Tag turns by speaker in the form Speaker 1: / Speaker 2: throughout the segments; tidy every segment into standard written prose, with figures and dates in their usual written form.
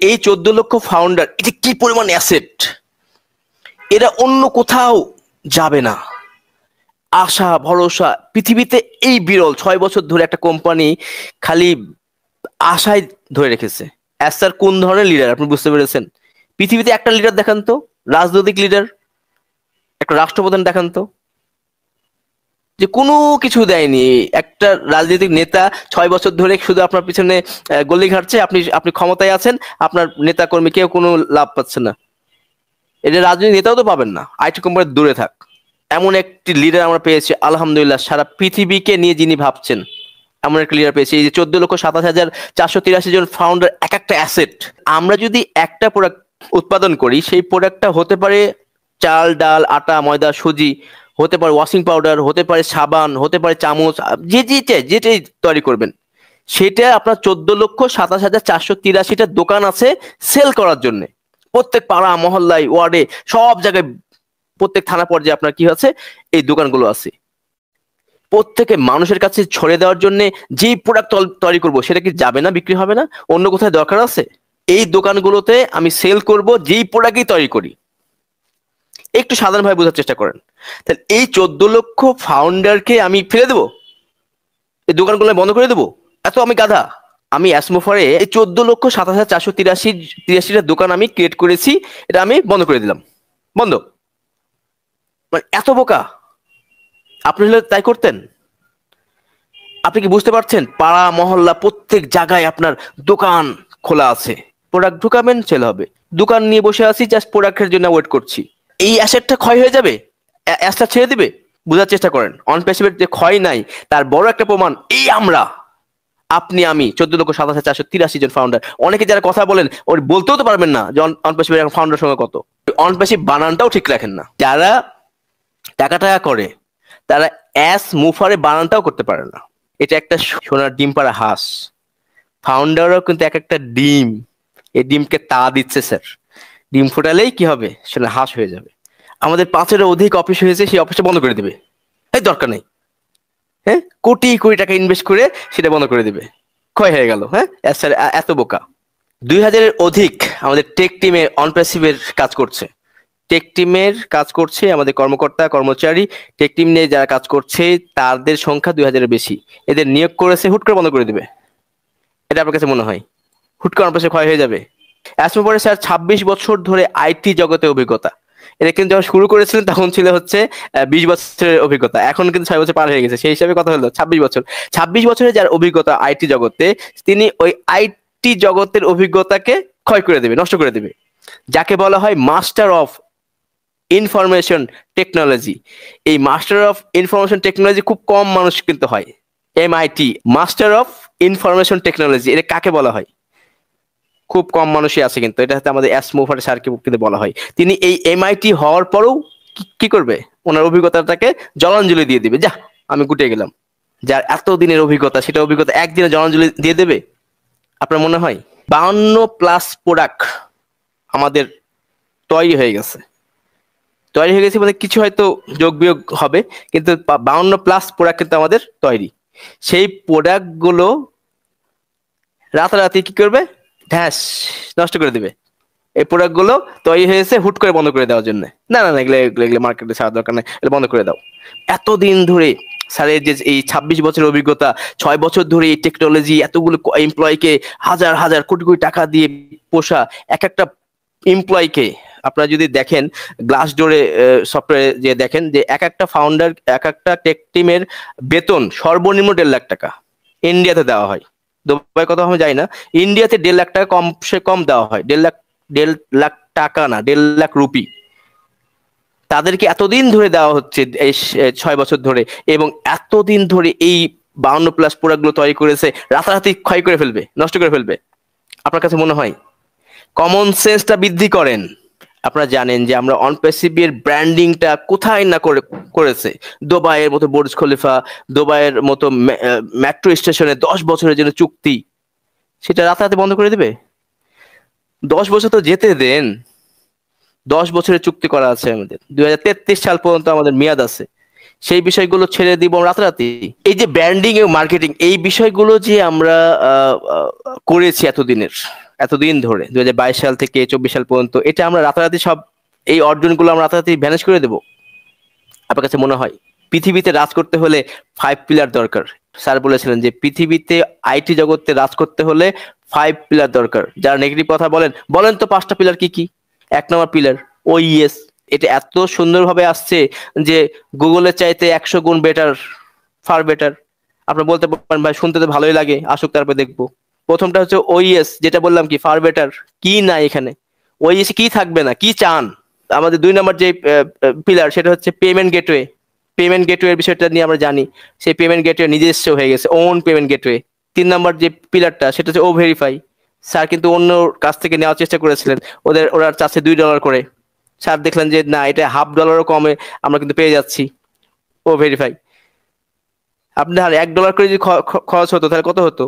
Speaker 1: এই 14 লক্ষ ফাউন্ডার, এটা কি পরিমাণ অ্যাসেট, এরা অন্য কোথাও যাবে না। আশা ভরসা পৃথিবীতে এই বিরল 6 বছর ধরে একটা কোম্পানি খালি আশায় ধরে রেখেছে। স্যার কোন ধরনের লিডার আপনি বুঝতে পেরেছেন? পৃথিবীতে একটা লিডার দেখান তো, রাজনৈতিক লিডার, একটা রাষ্ট্রপ্রধান দেখান তো, যে কোনো কিছু দেয়নি। একটা রাজনৈতিক নেতা 6 বছর ধরে শুধু আপনার পিছনে গলি ঘাটছে, আপনি ক্ষমতায় আছেন, আপনার নেতা কর্মী কেউ কোনো লাভ পাচ্ছে না। এটা রাজনৈতিক নেতাও তো পাবেন না, আইটি কোম্পানির দূরে থাক। এমন একটি লিডার আমরা পেয়েছি আলহামদুলিল্লাহ, সারা পৃথিবীকে নিয়ে যিনি ভাবছেন এমন একটা লিডার পেয়েছি। এই যে 14,27,483 জন ফাউন্ডার, এক একটা অ্যাসেট। আমরা যদি একটা প্রোডাক্ট উৎপাদন করি, সেই প্রোডাক্টটা হতে পারে চাল ডাল আটা ময়দা সুজি, হতে পারে ওয়াশিং পাউডার, হতে পারে সাবান, হতে পারে চামচ, যেটাই তৈরি করবেন, সেটা আপনার 14,27,483টা দোকান আছে সেল করার জন্য। প্রত্যেক পাড়া মহল্লায় ওয়ার্ডে সব জায়গায় প্রত্যেক থানা পর্যায়ে আপনার কি আছে, এই দোকানগুলো আছে। প্রত্যেকে মানুষের কাছে ছড়িয়ে দেওয়ার জন্য যেই প্রোডাক্ট তৈরি করব, সেটা কি যাবে না, বিক্রি হবে না? অন্য কোথায় দরকার আছে? এই দোকানগুলোতে আমি সেল করব যেই প্রোডাক্টই তৈরি করি। একটু সাধারণভাবে বোঝার চেষ্টা করেন। তাহলে এই 14 লক্ষ ফাউন্ডারকে আমি ফেলে দেবো, এই দোকানগুলো বন্ধ করে দেবো? এত আমি গাধা? আমি অ্যাসমোফারে এই 14,27,483টা দোকান আমি ক্রিয়েট করেছি, এটা আমি বন্ধ করে দিলাম। বন্ধ? মানে এত বোকা আপনি হলে তাই করতেন? আপনি কি বুঝতে পারছেন? পাড়া মহল্লা প্রত্যেক জায়গায় আপনার দোকান খোলা আছে, প্রোডাক্ট ঢুকাবেন সেল হবে। দোকান নিয়ে বসে আছি, জাস্ট প্রোডাক্টের জন্য ওয়েট করছি। এই অ্যাসেটটা ক্ষয় হয়ে যাবে, অ্যাসটা ছেড়ে দিবে। বোঝার চেষ্টা করেন, অন প্যাসিভের যে ক্ষয় নাই তার বড় একটা প্রমাণ এই আমরা, আপনি আমি 14,27,483 জন ফাউন্ডার। অনেকে যারা কথা বলেন ওর বলতেও তো পারবেন না যে অন প্যাসিভের ফাউন্ডার সঙ্গে কত। অন প্যাসিভ বানানটাও ঠিক রাখেন না। যারা টাকা টাকা করে তারা অ্যাস মুফারে বানানটাও করতে পারে না। এটা একটা সোনার ডিম পাড়া হাঁস। ফাউন্ডারও কিন্তু এক একটা ডিম, এই ডিমকে তা দিচ্ছে স্যার। ডিম ফোটালেই কি হবে, সেটা হাঁস হয়ে যাবে। আমাদের 5-এরও অধিক অফিস হয়েছে, সেই অফিসটা বন্ধ করে দেবে, এই দরকার নেই। হ্যাঁ, কোটি কোটি টাকা ইনভেস্ট করে সেটা বন্ধ করে দিবে, ক্ষয় হয়ে গেল। হ্যাঁ স্যার, এত বোকা। 2000-এর অধিক আমাদের টেক টিমে অনপ্যাসিভের কাজ করছে। টেক টিমের কাজ করছে আমাদের কর্মকর্তা কর্মচারী, টেক টিম নিয়ে যারা কাজ করছে তাদের সংখ্যা 2000-এর বেশি। এদের নিয়োগ করেছে, হুট করে বন্ধ করে দিবে, এটা আপনার কাছে মনে হয় হুট করে অনপ্যাসিভ ক্ষয় হয়ে যাবে? অ্যাসমো পরে স্যার 26 বছর ধরে আইটি জগতে অভিজ্ঞতা। এটা কিন্তু যখন শুরু করেছিলেন তখন ছিল হচ্ছে 20 বছরের অভিজ্ঞতা, এখন কিন্তু 6 বছর পার হয়ে গেছে, সেই হিসাবে কথা হলো 26 বছর। 26 বছরের যার অভিজ্ঞতা আইটি জগতে, তিনি ওই আইটি জগতের অভিজ্ঞতাকে ক্ষয় করে দেবে, নষ্ট করে দেবে। যাকে বলা হয় মাস্টার অফ ইনফরমেশন টেকনোলজি। এই মাস্টার অফ ইনফরমেশন টেকনোলজি খুব কম মানুষ কিন্তু হয়। MIT, master of information technology, এটা কাকে বলা হয়? খুব কম মানুষই আছে, কিন্তু এটা হচ্ছে আমাদের অ্যাসমোফার স্যারকে কিন্তু বলা হয়। তিনি এই MIT হওয়ার পরেও কি করবে, ওনার অভিজ্ঞতাটাকে জলাঞ্জলি দিয়ে দিবে। যা, আমি গুটিয়ে গেলাম। যার এত দিনের অভিজ্ঞতা, সেটা অভিজ্ঞতা একদিনে জলাঞ্জলি দিয়ে দেবে আপনার মনে হয়? 52+ প্রোডাক্ট আমাদের তৈরি হয়ে গেছে। তৈরি হয়ে গেছে মানে কিছু হয়তো যোগ বিয়োগ হবে, কিন্তু 52+ প্রোডাক্ট কিন্তু আমাদের তৈরি। সেই প্রোডাক্টগুলো রাতারাতি কি করবে, ধ্যাস নষ্ট করে দিবে। এই প্রোডাক্টগুলো তৈরি হয়েছে হুট করে বন্ধ করে দেওয়ার জন্য। না না না, এগুলো মার্কেটে ছাড়া দরকার নেই, এগুলো বন্ধ করে দাও। এতদিন ধরে স্যারের যে এই 26 বছরের অভিজ্ঞতা, 6 বছর ধরে এই টেকনোলজি, এতগুলো এমপ্লয়িকে হাজার হাজার কোটি কোটি টাকা দিয়ে পোষা এক একটা এমপ্লয়িকে আপনারা যদি দেখেন, গ্লাস ডোরে সফটওয়্যারে যে দেখেন যে এক একটা ফাউন্ডার, এক একটা টেক টিমের বেতন সর্বনিম্ন 1.5 লাখ টাকা ইন্ডিয়াতে দেওয়া হয়। দুবাই কত আমি জানি না, ইন্ডিয়াতে 1.5 লাখ টাকা কম সে কম দেওয়া হয়। 1.5 লাখ টাকা না, 1.5 লাখ রুপি তাদেরকে এতদিন ধরে দেওয়া হচ্ছে, এই 6 বছর ধরে। এবং এতদিন ধরে এই 52+ প্রোডাক্টগুলো তৈরি করেছে, রাতারাতি ক্ষয় করে ফেলবে, নষ্ট করে ফেলবে আপনার কাছে মনে হয়? কমন সেন্সটা বৃদ্ধি করেন। আপনারা জানেন যে আমরা অনপ্যাসিভের ব্র্যান্ডিংটা কোথায় না করেছে। দুবাইয়ের মতো বুর্জ খলিফা, দুবাইয়ের মতো মেট্রো স্টেশনে 10 বছরের জন্য চুক্তি, সেটা রাতারাতি বন্ধ করে দেবে? 10 বছর তো যেতে দেন। 10 বছরের চুক্তি করা আছে আমাদের, 2033 সাল পর্যন্ত আমাদের মেয়াদ আছে। সেই বিষয়গুলো ছেড়ে দিব রাতারাতি। এই যে ব্র্যান্ডিং এবং মার্কেটিং, এই বিষয়গুলো যে আমরা করেছি এতদিন ধরে 2022 সাল থেকে 24 সাল পর্যন্ত, এটা আমরা রাতারাতি সব এই অর্জনগুলো আমরা রাতারাতি ভ্যানিশ করে দেব? আপনার কাছে মনে হয়? পৃথিবীতে রাজ করতে হলে 5 পিলার দরকার। স্যার বলেছিলেন যে পৃথিবীতে আইটি জগতে রাজ করতে হলে 5 পিলার দরকার। যারা নেগেটিভ কথা বলেন তো 5টা পিলার কি কি? 1 নম্বর পিলার OES। এটা এত সুন্দরভাবে আসছে যে গুগলের চাইতে 100 গুণ বেটার, ফার বেটার। আপনি বলতে পারেন ভাই শুনতে তো ভালোই লাগে, আসুক তারপরে দেখবো। প্রথমটা হচ্ছে OES, যেটা বললাম কি ফার বেটার। কি না এখানে OES কি থাকবে না, কি চান? আমাদের 2 নম্বর যে পিলার, সেটা হচ্ছে পেমেন্ট গেটওয়ে। পেমেন্ট গেটওয়ে বিষয়টা নিয়ে আমরা জানি, সেই পেমেন্ট গেটওয়ে নিজস্ব হয়ে গেছে, ওন পেমেন্ট গেটওয়ে। 3 নম্বর যে পিলারটা, সেটা হচ্ছে ও ভেরিফাই। স্যার কিন্তু অন্য কাছ থেকে নেওয়ার চেষ্টা করেছিলেন, ওরা চাচ্ছে $2 করে। স্যার দেখলেন যে না, এটা $0.50 কমে আমরা কিন্তু পেয়ে যাচ্ছি ও ভেরিফাই। আপনার $1 করে যদি খরচ হতো তাহলে কত হতো?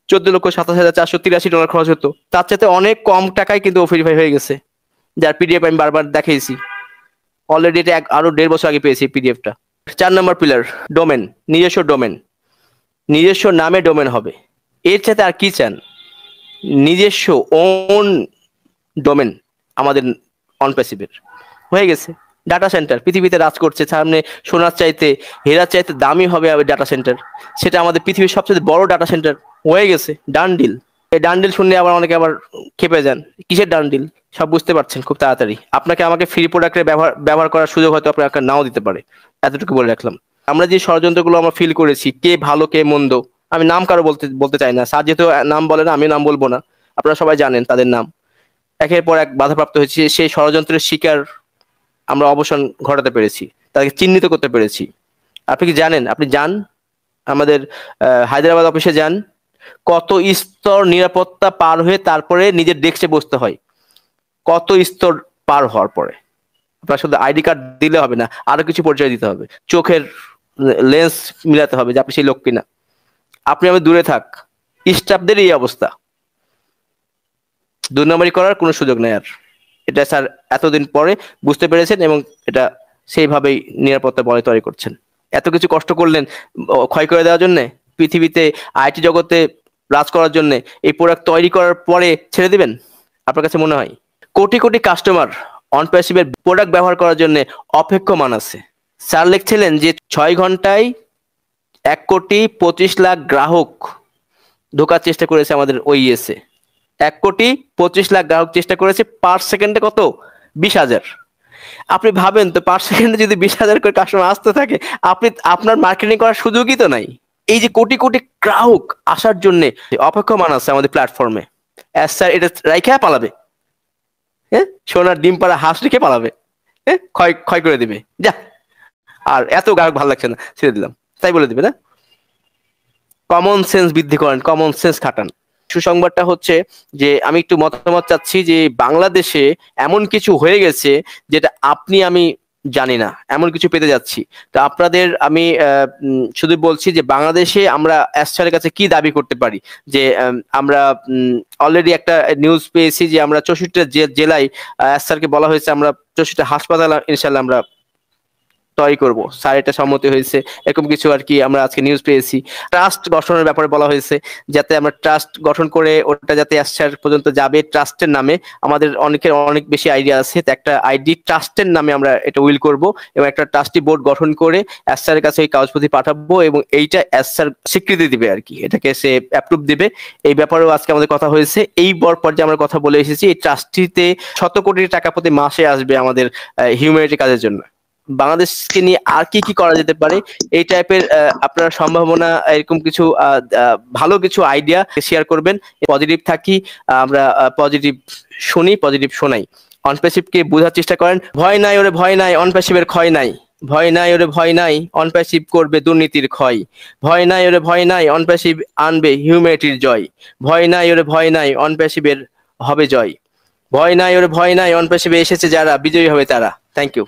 Speaker 1: $14,27,483 খরচ হতো। তার চাইতে অনেক কম টাকায় কিন্তু ও ভেরিফাই হয়ে গেছে, যার পিডিএফ আমি বারবার দেখিয়েছি। অলরেডি এটা আরো 1.5 বছর আগে পেয়েছি পিডিএফটা। 4 নম্বর পিলার ডোমেন, নিজস্ব ডোমেন। নিজস্ব নামে ডোমেন হবে, এর সাথে আর কি চান? নিজস্ব ওন ডোমেন আমাদের অনপ্যাসিভের হয়ে গেছে। ডাটা সেন্টার পৃথিবীতে রাজ করছে, সামনে সোনার চাইতে হীরার চাইতে দামি হবে ডাটা সেন্টার। সেটা আমাদের পৃথিবীর সবচেয়ে বড় ডাটা সেন্টার হয়ে গেছে। Done deal. এই ডান ডিল শুনলে আবার অনেকে আবার খেপে যান, কিসের ডান ডিল? সব বুঝতে পারছেন খুব তাড়াতাড়ি। আপনাকে আমাকে ফ্রি প্রোডাক্টের ব্যবহার করার সুযোগ হয়তো আপনাকে নাও দিতে পারে, এতটুকু বলে রাখলাম। আমরা যে ষড়যন্ত্রগুলো আমরা ফিল করেছি, কে ভালো কে মন্দ, আমি নাম কারো বলতে চাই না। স্যার যেহেতু নাম বলে না, আমি নাম বলবো না, আপনারা সবাই জানেন তাদের নাম। একের পর এক বাধাপ্রাপ্ত হয়েছে, সেই ষড়যন্ত্রের শিকার আমরা অবসান ঘটাতে পেরেছি, তাদেরকে চিহ্নিত করতে পেরেছি। আপনি কি জানেন? আপনি যান আমাদের হায়দ্রাবাদ অফিসে যান, কত স্তর নিরাপত্তা পার হয়ে তারপরে নিজের ডেস্কে বসতে হয়। কত স্তর পার হওয়ার পরে আপনার শুধু আইডি কার্ড দিলে হবে না, আরো কিছু পরিচয় দিতে হবে। চোখের লেন্স মিলাতে হবে যে আপনি সেই লোক কিনা। আপনি আমি দূরে থাক, স্টাফদের এই অবস্থা। 2 নম্বরই করার কোনো সুযোগ নেই আর। এটা স্যার এতদিন পরে বুঝতে পেরেছেন এবং এটা সেইভাবেই নিরাপত্তা বলয় তৈরি করছেন। এত কিছু কষ্ট করলেন ক্ষয় করে দেওয়ার জন্য, পৃথিবীতে আইটি জগতে রাজ করার জন্য, এই প্রোডাক্ট তৈরি করার পরে ছেড়ে দিবেন? আপনার কাছে মনে হয়? কোটি কোটি কাস্টমার অনপ্যাসিভের প্রোডাক্ট ব্যবহার করার জন্য অপেক্ষমান আছে। স্যার লিখছিলেন যে 6 ঘন্টায় 1,25,00,000 গ্রাহক ঢোকার চেষ্টা করেছে আমাদের OES-এ। 1,25,00,000 গ্রাহক চেষ্টা করেছে, পার সেকেন্ডে কত? 20,000। আপনি ভাবেন তো, পার সেকেন্ডে যদি 20,000 করে কাস্টমার আসতে থাকে, আপনার মার্কেটিং করার সুযোগই তো নাই। এই যে কোটি কোটি গ্রাহক আসার জন্য অপেক্ষমান আছে আমাদের প্ল্যাটফর্মে, স্যার এটা রাইখা পালাবে? হ্যাঁ, সোনার ডিম পাড়া হাঁস রেখে পালাবে? হ্যাঁ, ক্ষয় করে দিবে যা। আর এত গ্রাহক ভালো লাগছে না, ছেড়ে দিলাম, তাই বলে দিবে না? কমন সেন্স বৃদ্ধি করেন, কমন সেন্স খাটান। সুসংবাদটা হচ্ছে যে আমি একটু মতামত চাচ্ছি যে বাংলাদেশে এমন কিছু হয়ে গেছে যেটা আপনি আমি জানি না, এমন কিছু পেতে যাচ্ছি। তো আপনাদের আমি শুধু বলছি যে বাংলাদেশে আমরা অ্যাস্টারের কাছে কি দাবি করতে পারি। যে আমরা অলরেডি একটা নিউজ পেয়েছি যে আমরা 64টা জেলায় অ্যাস্টারকে বলা হয়েছে আমরা 64টা হাসপাতাল ইনশাল্লাহ আমরা তৈরি করব। স্যার এটা সম্মতি হয়েছে, এরকম কিছু আর কি আমরা আজকে নিউজ পেয়েছি। ট্রাস্ট গঠনের ব্যাপারে বলা হয়েছে, যাতে আমরা ট্রাস্ট গঠন করে ওটা যাতে অ্যাস্টার পর্যন্ত যাবে ট্রাস্টের নামে। আমাদের অনেকের অনেক বেশি আইডিয়া আছে, তো একটা আইডি ট্রাস্টের নামে আমরা এটা উইল করব এবং একটা ট্রাস্টি বোর্ড গঠন করে অ্যাস্টারের কাছে এই কাগজপত্র পাঠাবো এবং এইটা অ্যাস্টার স্বীকৃতি দিবে আর কি, এটাকে সে অ্যাপ্রুভ দিবে। এই ব্যাপারেও আজকে আমাদের কথা হয়েছে। এই পর্যায়ে আমরা কথা বলে এসেছি, এই ট্রাস্টিতে শত কোটি টাকা প্রতি মাসে আসবে আমাদের হিউম্যানিটি কাজের জন্য। বাংলাদেশকে নিয়ে আর কি কি করা যেতে পারে, এই টাইপের আপনার সম্ভাবনা, এরকম কিছু ভালো কিছু আইডিয়া শেয়ার করবেন। পজিটিভ থাকি আমরা, পজিটিভ শুনি, পজিটিভ শোনাই। অনপ্যাসিভকে বোঝার চেষ্টা করেন। ভয় নাই ওরে ভয় নাই, অনপ্যাসিভের ক্ষয় নাই। ভয় নাই ওরে ভয় নাই, অনপ্যাসিভ করবে দুর্নীতির ক্ষয়। ভয় নাই ওরে ভয় নাই, অনপ্যাসিভ আনবে হিউম্যানিটির জয়। ভয় নাই ওরে ভয় নাই, অনপ্যাসিভের হবে জয়। ভয় নাই ওরে ভয় নাই, অনপ্যাসিভে এসেছে যারা, বিজয়ী হবে তারা। Thank you.